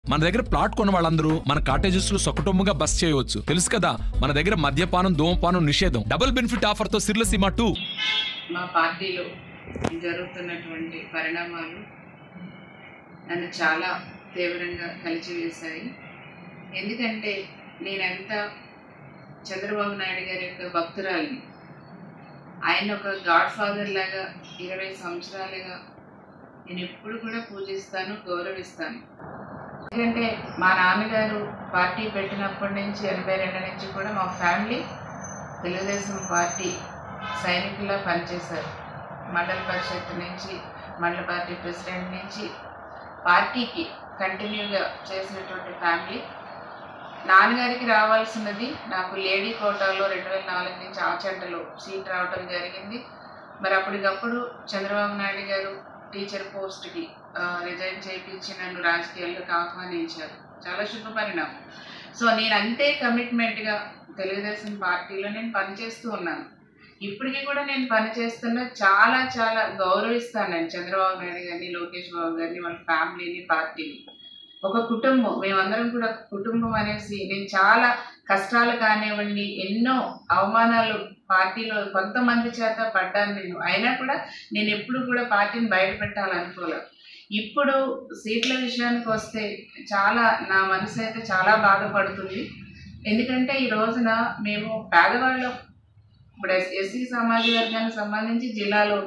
మన దగ్గర ప్లాట్ కొన్న వాళ్ళందరూ మన కాటేజెస్ లో సకుటుంబంగా బస్ చేయవచ్చు. తెలుసు కదా, మన దగ్గర మద్యపానం ధూమపానం నిషేధం. డబుల్ బెనిఫిట్ ఆఫర్ తో సిర్లసీమ 2. మా పార్టీలో జరుగుతున్నటువంటి పరిణామాలు నన్ను చాలా తీవ్రంగా కలిచివేశాయి. ఎందుకంటే నేనెంత చంద్రబాబు నాయుడు గారి యొక్క భక్తురాలిని, ఆయన ఒక గాడ్ ఫాదర్ లాగా 20 సంవత్సరాలుగా నేను ఎప్పుడు కూడా పూజిస్తాను, గౌరవిస్తాను. ఎందుకంటే మా నాన్నగారు పార్టీ పెట్టినప్పటి నుంచి 82 నుంచి కూడా మా ఫ్యామిలీ తెలుగుదేశం పార్టీ సైనికుల్లా పనిచేశారు. మండల పరిషత్ నుంచి, మండల పార్టీ ప్రెసిడెంట్ నుంచి పార్టీకి కంటిన్యూగా చేసినటువంటి ఫ్యామిలీ. నాన్నగారికి రావాల్సినది నాకు లేడీ కోటాలో 2004 నుంచి ఆచంటలో సీట్ రావటం జరిగింది. మరి అప్పటికప్పుడు చంద్రబాబు నాయుడు గారు టీచర్ పోస్ట్కి రిజైన్ చేయించి నన్ను రాజకీయాల్లోకి ఆహ్వానించారు. చాలా శుభ పరిణామం. సో నేను అంతే కమిట్మెంట్గా తెలుగుదేశం పార్టీలో నేను పనిచేస్తూ ఉన్నాను. ఇప్పటికీ కూడా నేను పనిచేస్తున్నా. చాలా చాలా గౌరవిస్తాను నేను చంద్రబాబు నాయుడు గారిని, లోకేష్ బాబు గారిని, వాళ్ళ ఫ్యామిలీని, పార్టీని. ఒక కుటుంబం, మేమందరం కూడా కుటుంబం అనేసి నేను చాలా కష్టాలు కానివ్వండి, ఎన్నో అవమానాలు పార్టీలో కొంతమంది చేత పడ్డాను నేను. అయినా కూడా నేను ఎప్పుడు కూడా పార్టీని బయట పెట్టాలనుకోలేదు. ఇప్పుడు సీట్ల విషయానికి వస్తే చాలా నా మనసు అయితే చాలా బాధపడుతుంది. ఎందుకంటే ఈ రోజున మేము పేదవాళ్ళం. ఇప్పుడు ఎస్సీ సమాజ వర్గానికి సంబంధించి జిల్లాలో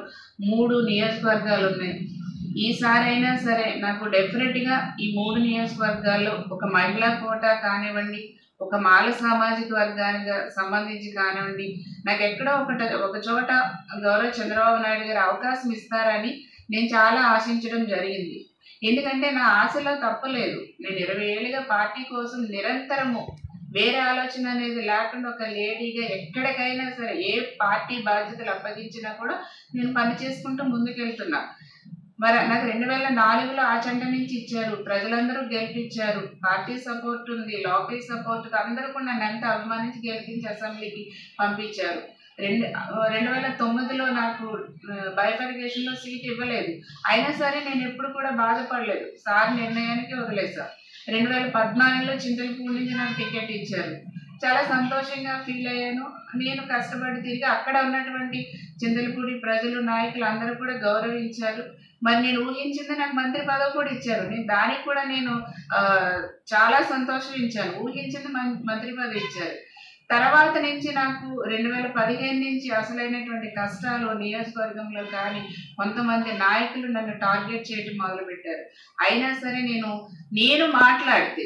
3 నియోజకవర్గాలు ఉన్నాయి. ఈసారైనా సరే నాకు డెఫినెట్గా ఈ 3 నియోజకవర్గాల్లో ఒక మహిళా కోటా కానివ్వండి, ఒక మాల సామాజిక వర్గానికి సంబంధించి కానివ్వండి, నాకు ఎక్కడో ఒక చోట గౌరవ చంద్రబాబు నాయుడు గారు అవకాశం ఇస్తారని నేను చాలా ఆశించడం జరిగింది. ఎందుకంటే నా ఆశలో తప్పలేదు. నేను 20 ఏళ్ళుగా పార్టీ కోసం నిరంతరము వేరే ఆలోచన అనేది లేకుండా ఒక లేడీగా ఎక్కడికైనా సరే ఏ పార్టీ బాధ్యతలు అప్పగించినా కూడా నేను పని చేసుకుంటూ ముందుకెళ్తున్నా. మరి నాకు 2004లో ఆచంట నుంచి ఇచ్చారు, ప్రజలందరూ గెలిపించారు, పార్టీ సపోర్ట్ ఉంది, లోకల్ సపోర్ట్, అందరూ కూడా నన్ను ఎంత అభిమానించి గెలిపించి అసెంబ్లీకి పంపించారు. 2009లో నాకు బైఫర్కేషన్లో సీట్ ఇవ్వలేదు. అయినా సరే నేను ఎప్పుడు కూడా బాధపడలేదు. సార్ నిర్ణయానికి వదిలేశాను. 2014లో చింతలపూడి నుంచి నాకు టికెట్ ఇచ్చారు. చాలా సంతోషంగా ఫీల్ అయ్యాను. నేను కష్టపడి తిరిగి అక్కడ ఉన్నటువంటి చింతలపూడి ప్రజలు, నాయకులు అందరూ కూడా గౌరవించారు. మరి నేను ఊహించింది నాకు మంత్రి పదవి కూడా ఇచ్చారు. దానికి కూడా నేను చాలా సంతోషించాను. ఊహించింది మంత్రి పదవి ఇచ్చారు. తర్వాత నుంచి నాకు 2015 నుంచి అసలైనటువంటి కష్టాలు నియోజకవర్గంలో కానీ కొంతమంది నాయకులు నన్ను టార్గెట్ చేయడం మొదలుపెట్టారు. అయినా సరే నేను మాట్లాడితే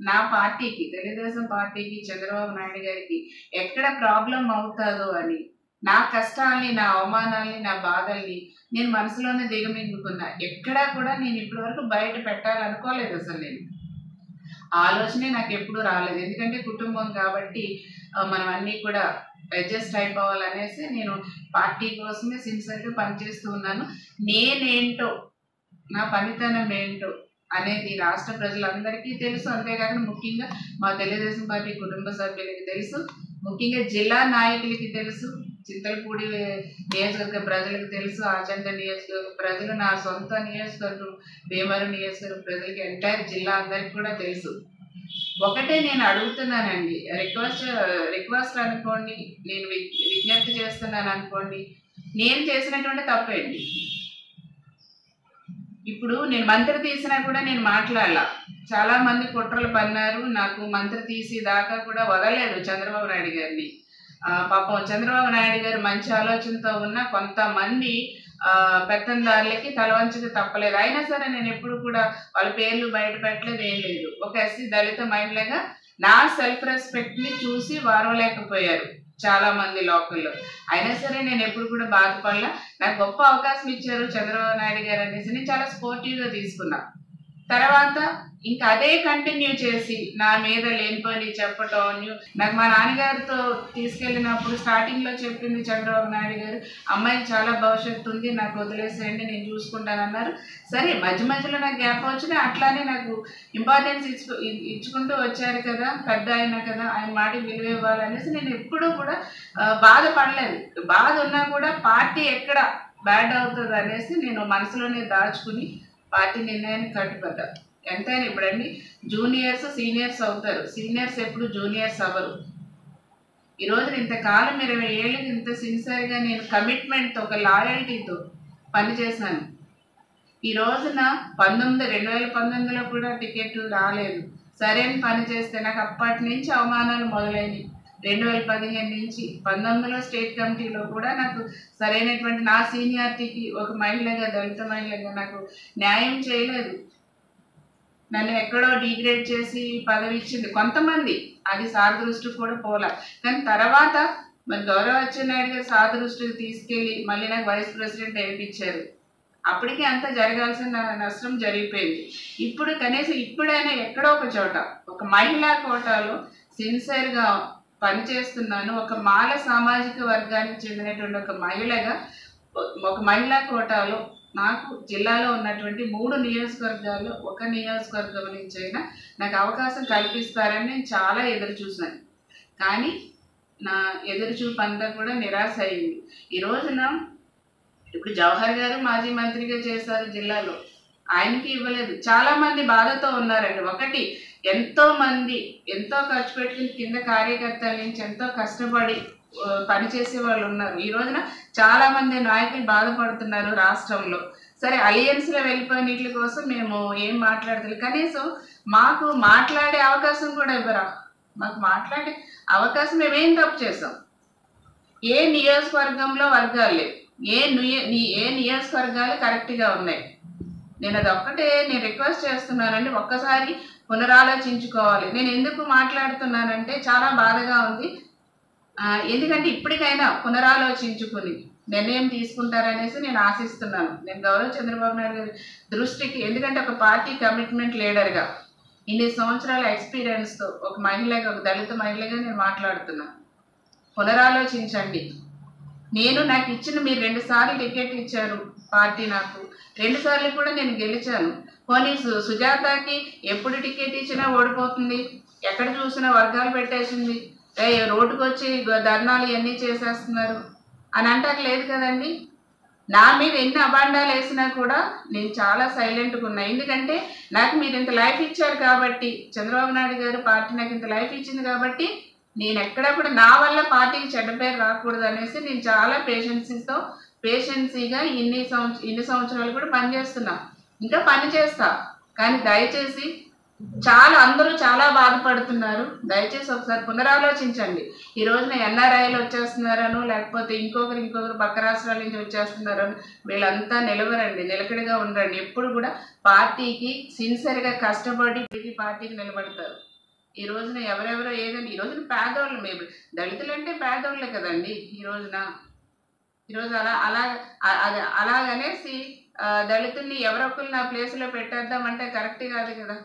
నా పార్టీకి, తెలుగుదేశం పార్టీకి, చంద్రబాబు నాయుడు గారికి ఎక్కడ ప్రాబ్లం అవుతుందో అని నా కష్టాల్ని, నా అవమానాల్ని, నా బాధల్ని నేను మనసులోనే దిగమింగుకున్నా. ఎక్కడా కూడా నేను ఇప్పటివరకు బయట పెట్టాలనుకోలేదు. అసలు నేను ఆలోచనే నాకు ఎప్పుడు రాలేదు. ఎందుకంటే కుటుంబం కాబట్టి మనం అన్నీ కూడా అడ్జస్ట్ అయిపోవాలనేసి నేను పార్టీ కోసమే సిన్సియర్గా పనిచేస్తూ ఉన్నాను. నేనేంటో, నా పనితనం ఏంటో అనేది రాష్ట్ర ప్రజలందరికీ తెలుసు. అంతేకాకుండా ముఖ్యంగా మా తెలుగుదేశం పార్టీ కుటుంబ సభ్యులకి తెలుసు, ముఖ్యంగా జిల్లా నాయకులకి తెలుసు, చింతలపూడి నియోజకవర్గ ప్రజలకు తెలుసు, ఆచంట నియోజకవర్గ ప్రజలు, నా సొంత నియోజకవర్గం భీమవరం నియోజకవర్గ ప్రజలకి, ఎంటైర్ జిల్లా అందరికి కూడా తెలుసు. ఒకటే నేను అడుగుతున్నానండి, రిక్వెస్ట్ అనుకోండి, నేను విజ్ఞప్తి చేస్తున్నాను అనుకోండి. నేను చేసినటువంటి తప్పేంటి? ఇప్పుడు నేను మంత్రి తీసినా కూడా నేను మాట్లాడాల. చాలా మంది కుట్రలు పన్నారు. నాకు మంత్రి తీసి దాకా కూడా వదలలేదు చంద్రబాబు నాయుడు గారిని. పాపం చంద్రబాబు నాయుడు గారు మంచి ఆలోచనతో ఉన్న కొంతమంది పెత్తందారులకి తలవంచక తప్పలేదు. అయినా సరే నేను ఎప్పుడు కూడా వాళ్ళ పేర్లు బయట పెట్టలేదు, ఏం లేదు. ఒక ఎస్సీ దళిత మహిళగా నా సెల్ఫ్ రెస్పెక్ట్ని చూసి వారవలేకపోయారు చాలా మంది లోకల్లో. అయినా సరే నేను ఎప్పుడు కూడా బాధపడలా. నాకు గొప్ప అవకాశం ఇచ్చారు చంద్రబాబు నాయుడు గారు అనేసి నేను చాలా స్పోర్టివ్గా తీసుకున్నా. తర్వాత ఇంకా అదే కంటిన్యూ చేసి నా మీద లేనిపోయి చెప్పటం. నాకు మా నాన్నగారితో తీసుకెళ్ళినప్పుడు స్టార్టింగ్లో చెప్పింది చంద్రబాబు నాయుడు గారు, అమ్మాయికి చాలా భవిష్యత్తు ఉంది, నాకు వదిలేసేయండి, నేను చూసుకుంటానన్నారు. సరే, మధ్య మధ్యలో నాకు గ్యాప్ వచ్చినా అట్లానే నాకు ఇంపార్టెన్స్ ఇచ్చుకుంటూ వచ్చారు కదా, పెద్ద అయినా కదా, ఆయన మాటకి విలువ ఇవ్వాలనేసి నేను ఎప్పుడూ కూడా బాధపడలేదు. బాధ ఉన్నా కూడా పార్టీ ఎక్కడ బ్యాడ్ అవుతుంది అనేసి నేను మనసులోనే దాచుకుని పార్టీ నిర్ణయానికి కట్టుబడ్డా. ఎంతైనా ఇప్పుడండి జూనియర్స్ సీనియర్స్ అవుతారు, సీనియర్స్ ఎప్పుడు జూనియర్స్ అవ్వరు. ఈ రోజున ఇంతకాలం 20 ఏళ్ళకి ఇంత సిన్సియర్గా నేను కమిట్మెంట్తో ఒక లాయల్టీతో పనిచేశాను. ఈ రోజున 2019లో కూడా టికెట్ రాలేదు. సరైన పని చేస్తే నాకు అప్పటి నుంచి అవమానాలు మొదలైనవి. 2015 నుంచి 19లో స్టేట్ కమిటీలో కూడా నాకు సరైనటువంటి నా సీనియారిటీకి ఒక మహిళగా, దళిత మహిళగా నాకు న్యాయం చేయలేదు. నన్ను ఎక్కడో డిగ్రేడ్ చేసి పదవి ఇచ్చింది కొంతమంది, అది సార్ దృష్టికి కూడా పోలా. కానీ తర్వాత మరి గౌరవ అచ్చెన్నాయుడు గారు సార్ దృష్టికి తీసుకెళ్ళి మళ్ళీ నాకు వైస్ ప్రెసిడెంట్ వేయించారు. అప్పటికి అంత జరగాల్సిన నష్టం జరిగిపోయింది. ఇప్పుడు కనీసం ఇప్పుడైనా ఎక్కడో ఒక చోట ఒక మహిళా కోటాలో సిన్సియర్గా పనిచేస్తున్నాను. ఒక మాల సామాజిక వర్గానికి చెందినటువంటి ఒక మహిళగా ఒక మహిళా కోటాలో నాకు జిల్లాలో ఉన్నటువంటి 3 నియోజకవర్గాల్లో ఒక నియోజకవర్గం నుంచి అయినా నాకు అవకాశం కల్పిస్తారని నేను చాలా ఎదురు చూశాను. కానీ నా ఎదురు చూపు అంతా కూడా నిరాశ అయింది. ఈ రోజున ఇప్పుడు జవహర్ గారు మాజీ మంత్రిగా చేశారు జిల్లాలో, ఆయనకి ఇవ్వలేదు. చాలా మంది బాధతో ఉన్నారండి. ఒకటి, ఎంతో మంది ఎంతో ఖర్చు పెట్టిన కింద కార్యకర్తల నుంచి ఎంతో కష్టపడి పనిచేసే వాళ్ళు ఉన్నారు. ఈ రోజున చాలా మంది నాయకులు బాధపడుతున్నారు రాష్ట్రంలో. సరే, అలియన్స్లో వెళ్ళిపోయిన వీటి కోసం మేము ఏం మాట్లాడలేదు, కనీసం మాకు మాట్లాడే అవకాశం కూడా ఇవ్వరా? మాకు మాట్లాడే అవకాశం మేమేం తప్పు చేసాం? ఏ నియోజకవర్గంలో వర్గాలు లేవు, ఏ నియోజకవర్గాలు కరెక్ట్గా ఉన్నాయి? నేను అదొక్కటే నేను రిక్వెస్ట్ చేస్తున్నానండి, ఒక్కసారి పునరాలోచించుకోవాలి. నేను ఎందుకు మాట్లాడుతున్నానంటే చాలా బాధగా ఉంది. ఎందుకంటే ఇప్పటికైనా పునరాలోచించుకుని నిర్ణయం తీసుకుంటారనేసి నేను ఆశిస్తున్నాను. నేను గౌరవ చంద్రబాబు నాయుడు గారి దృష్టికి, ఎందుకంటే ఒక పార్టీ కమిట్మెంట్ లీడర్గా ఇన్ని సంవత్సరాల ఎక్స్పీరియన్స్తో ఒక మహిళగా, ఒక దళిత మహిళగా నేను మాట్లాడుతున్నాను. పునరాలోచించండి. నాకు ఇచ్చిన మీరు 2 సార్లు టికెట్ ఇచ్చారు పార్టీ, నాకు 2 సార్లు కూడా నేను గెలిచాను. పోనీ సుజాతకి ఎప్పుడు టికెట్ ఇచ్చినా ఓడిపోతుంది, ఎక్కడ చూసినా వర్గాలు పెట్టేసింది, రోడ్డుకు వచ్చి ధర్నాలు ఇవన్నీ చేసేస్తున్నారు అని అంటారు లేదు కదండి. నా మీద ఎన్ని అబాండాలు వేసినా కూడా నేను చాలా సైలెంట్గా ఉన్నా. ఎందుకంటే నాకు మీరు ఇంత లైఫ్ ఇచ్చారు కాబట్టి, చంద్రబాబు నాయుడు గారు పార్టీ నాకు ఇంత లైఫ్ ఇచ్చింది కాబట్టి, నేను ఎక్కడ కూడా నా వల్ల పార్టీకి చెడ్డ పేరు రాకూడదు అనేసి నేను చాలా పేషెన్సీగా ఇన్ని సంవత్సరాలు కూడా పనిచేస్తున్నా, ఇంకా పని చేస్తా. కానీ దయచేసి అందరూ చాలా బాధపడుతున్నారు. దయచేసి ఒకసారి పునరాలోచించండి. ఈ రోజున ఎన్ఆర్ఐలు వచ్చేస్తున్నారను, లేకపోతే ఇంకొకరు పక్క రాష్ట్రాల నుంచి వచ్చేస్తున్నారను, వీళ్ళంతా నిలవరండి, నిలకడగా ఉండండి. ఎప్పుడు కూడా పార్టీకి సిన్సియర్గా కష్టపడి పార్టీకి నిలబడతారు. ఈ రోజున ఎవరెవరో ఏదని, ఈ రోజున పేదోళ్ళు, మేము దళితులు అంటే పేదోళ్ళే కదండి. ఈరోజు అలాగనేసి దళితుల్ని ఎవరొకరు నా ప్లేస్లో పెట్టేద్దామంటే కరెక్ట్ కాదు కదా.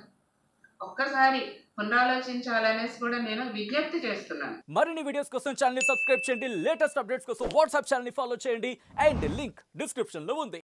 ఒక్కసారి పునరాలోచించాలనేసి కూడా నేను విజ్ఞప్తి చేస్తున్నాను. మరిన్ని వీడియోస్ కోసం ఛానల్ ని సబ్స్క్రైబ్ చేయండి, లేటెస్ట్ అప్డేట్స్ కోసం వాట్సాప్ ఛానల్ ని ఫాలో చేయండి, అండ్ లింక్ డిస్క్రిప్షన్ లో ఉంది.